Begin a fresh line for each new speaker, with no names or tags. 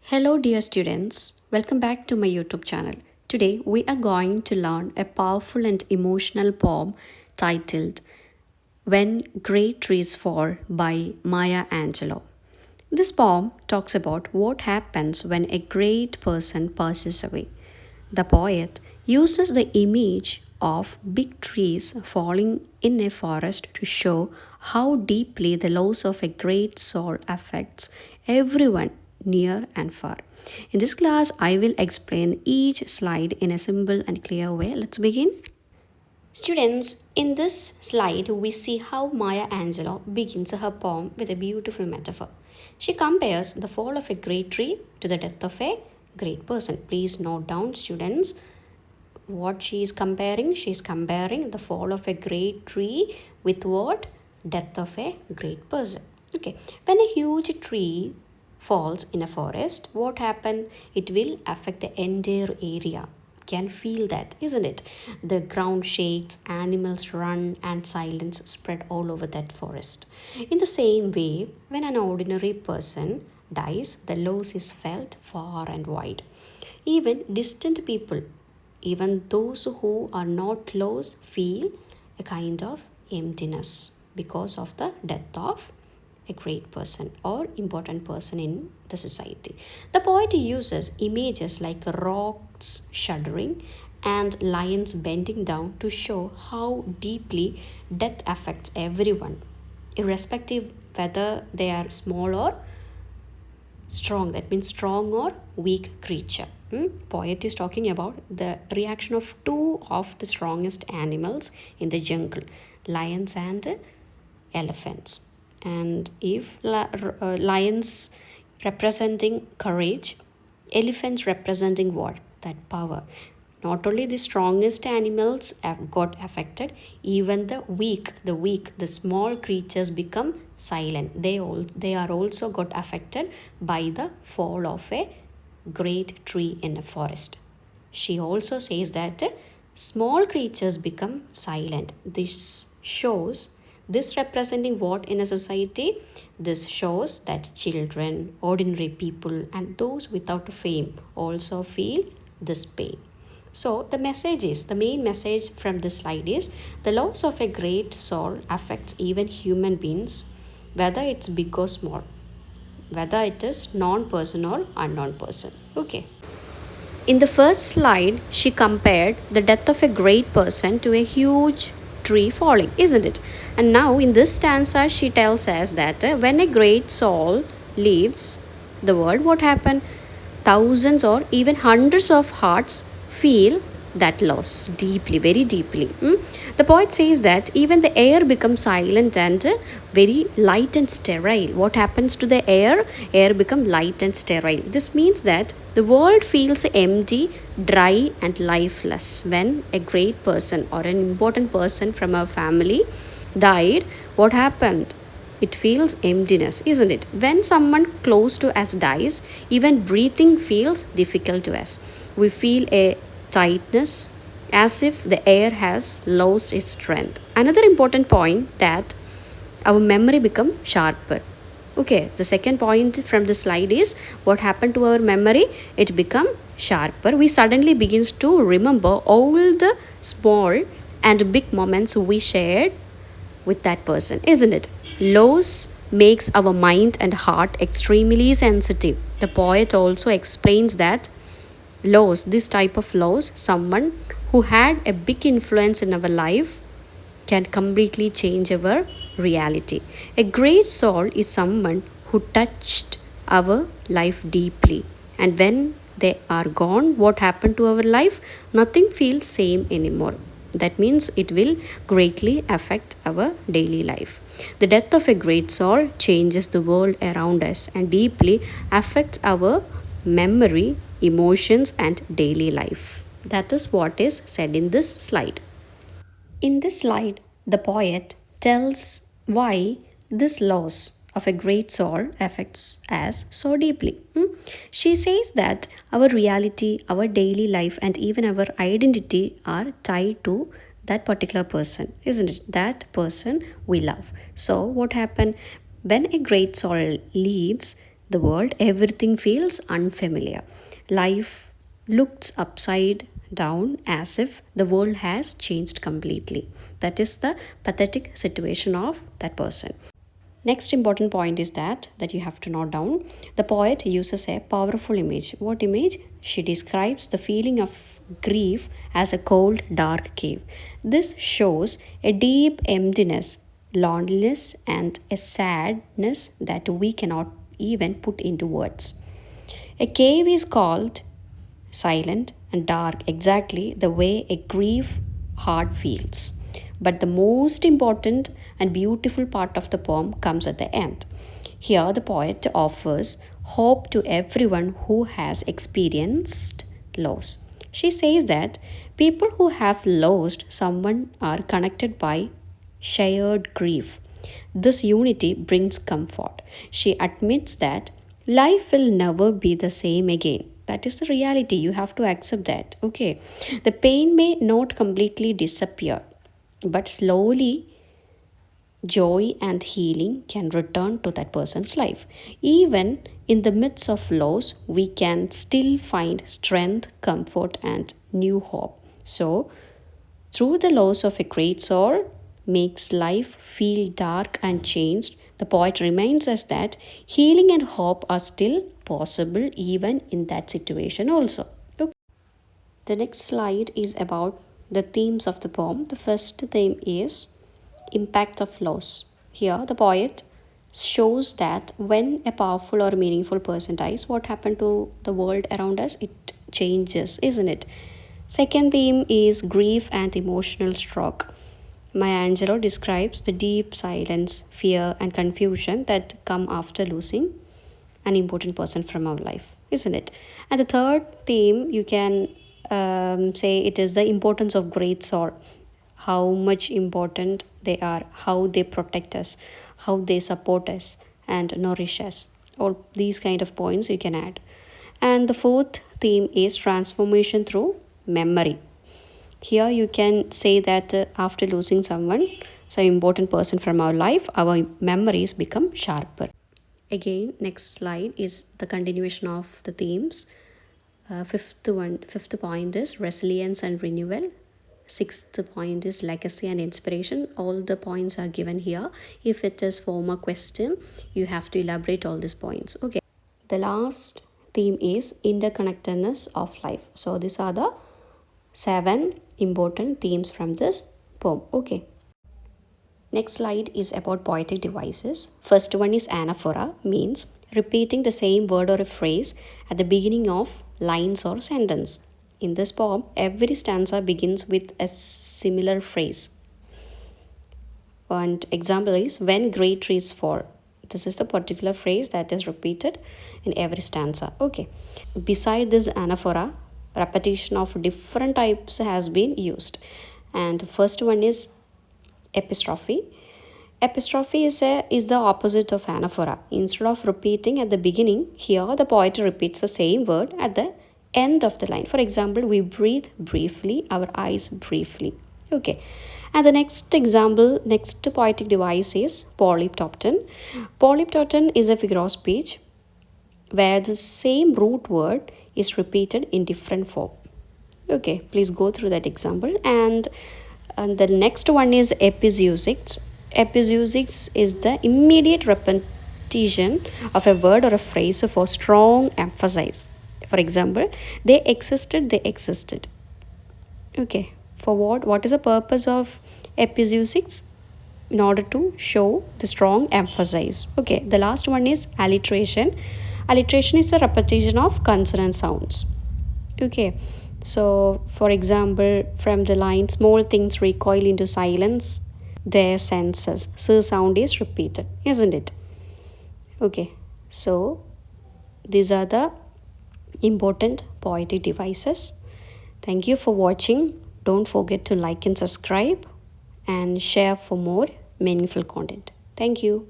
Hello, dear students. Welcome back to my YouTube channel. Today, we are going to learn a powerful and emotional poem titled When Great Trees Fall by Maya Angelou. This poem talks about what happens when a great person passes away. The poet uses the image of big trees falling in a forest to show how deeply the loss of a great soul affects everyone near and far. In this class, I will explain each slide in a simple and clear way. Let's begin. Students, in this slide, we see how Maya Angelou begins her poem with a beautiful metaphor. She compares the fall of a great tree to the death of a great person. Please note down, students, what she is comparing. She is comparing the fall of a great tree with what? Death of a great person. Okay, when a huge tree falls in a forest, what happen? It will affect the entire area. Can feel that, isn't it? The ground shakes, animals run, and silence spread all over that forest. In the same way, when an ordinary person dies, the loss is felt far and wide. Even distant people, even those who are not close, feel a kind of emptiness because of the death of a great person or important person in the society. The poet uses images like rocks shuddering and lions bending down to show how deeply death affects everyone, irrespective whether they are small or strong. That means strong or weak creature. Poet is talking about the reaction of two of the strongest animals in the jungle, lions and elephants. And if lions representing courage, elephants representing what? That power. Not only the strongest animals have got affected, even the small creatures become silent. They are also got affected by the fall of a great tree in a forest. She also says that small creatures become silent. This representing what in a society? This shows that children, ordinary people, and those without fame also feel this pain. So the main message from this slide is the loss of a great soul affects even human beings, whether it's big or small, whether it is non-person or unknown person. Okay. In the first slide, she compared the death of a great person to a huge tree falling, isn't it? And now in this stanza, she tells us that when a great soul leaves the world, what happened? Thousands or even hundreds of hearts feel that loss deeply, very deeply. The poet says that even the air becomes silent and very light and sterile. What happens to the air? Air becomes light and sterile. This means that the world feels empty, dry, and lifeless. When a great person or an important person from our family died, what happened? It feels emptiness, isn't it? When someone close to us dies, even breathing feels difficult to us. We feel a tightness as if the air has lost its strength. Another important point that our memory become sharper. Okay, the second point from the slide is what happened to our memory? It become sharper. We suddenly begins to remember all the small and big moments we shared with that person, isn't it? Loss makes our mind and heart extremely sensitive. The poet also explains that loss, this type of loss, someone who had a big influence in our life can completely change our reality. A great soul is someone who touched our life deeply. And when they are gone, what happened to our life? Nothing feels same anymore. That means it will greatly affect our daily life. The death of a great soul changes the world around us and deeply affects our memory, emotions, and daily life. That is what is said in this slide. In this slide, the poet tells why this loss of a great soul affects us so deeply. She says that our reality, our daily life, and even our identity are tied to that particular person, isn't it? That person we love. So, what happened when a great soul leaves? the world, everything feels unfamiliar. Life looks upside down as if the world has changed completely. That is the pathetic situation of that person. Next important point is that you have to note down. The poet uses a powerful image. What image? She describes the feeling of grief as a cold, dark cave. This shows a deep emptiness, loneliness, and a sadness that we cannot even put into words. A cave is called silent and dark, exactly the way a grief heart feels. But the most important and beautiful part of the poem comes at the end. Here, the poet offers hope to everyone who has experienced loss. She says that people who have lost someone are connected by shared grief. This unity brings comfort. She admits that life will never be the same again. That is the reality. You have to accept that. Okay. The pain may not completely disappear, but slowly joy and healing can return to that person's life. Even in the midst of loss, we can still find strength, comfort, and new hope. So, through the loss of a great soul makes life feel dark and changed, the poet reminds us that healing and hope are still possible even in that situation also. Okay. The next slide is about the themes of the poem. The first theme is impact of loss. Here, the poet shows that when a powerful or meaningful person dies, what happened to the world around us? It changes, isn't it? Second theme is grief and emotional shock. Maya Angelou describes the deep silence, fear, and confusion that come after losing an important person from our life, isn't it? And the third theme, you can say it is the importance of great soul, how much important they are, how they protect us, how they support us and nourish us. All these kind of points you can add. And the fourth theme is transformation through memory. Here you can say that after losing someone, some important person from our life, our memories become sharper. Again, next slide is the continuation of the themes. Fifth point is resilience and renewal. Sixth point is legacy and inspiration. All the points are given here. If it is former question, you have to elaborate all these points. Okay. The last theme is interconnectedness of life. So these are the 7 important themes from this poem. Okay. Next slide is about poetic devices. First one is anaphora, means repeating the same word or a phrase at the beginning of lines or sentence. In this poem, every stanza begins with a similar phrase. And example is when great trees fall. This is the particular phrase that is repeated in every stanza. Okay. Beside this anaphora, repetition of different types has been used. And the first one is epistrophe. Epistrophe is the opposite of anaphora. Instead of repeating at the beginning, here the poet repeats the same word at the end of the line. For example, we breathe briefly, our eyes briefly. Okay. And the next example, next poetic device is polyptopton. Polyptopton is a figure of speech where the same root word is repeated in different form. Okay, please go through that example. And the next one is epizeuxics. Epizeuxics is the immediate repetition of a word or a phrase for strong emphasis. For example, they existed, they existed. Okay, for what? What is the purpose of epizeuxics? In order to show the strong emphasis. Okay, the last one is alliteration. Alliteration is a repetition of consonant sounds. Okay, so for example, from the line small things recoil into silence their senses, so sound is repeated, isn't it? Okay, so these are the important poetic devices. Thank you for watching. Don't forget to like and subscribe and share for more meaningful content. Thank you.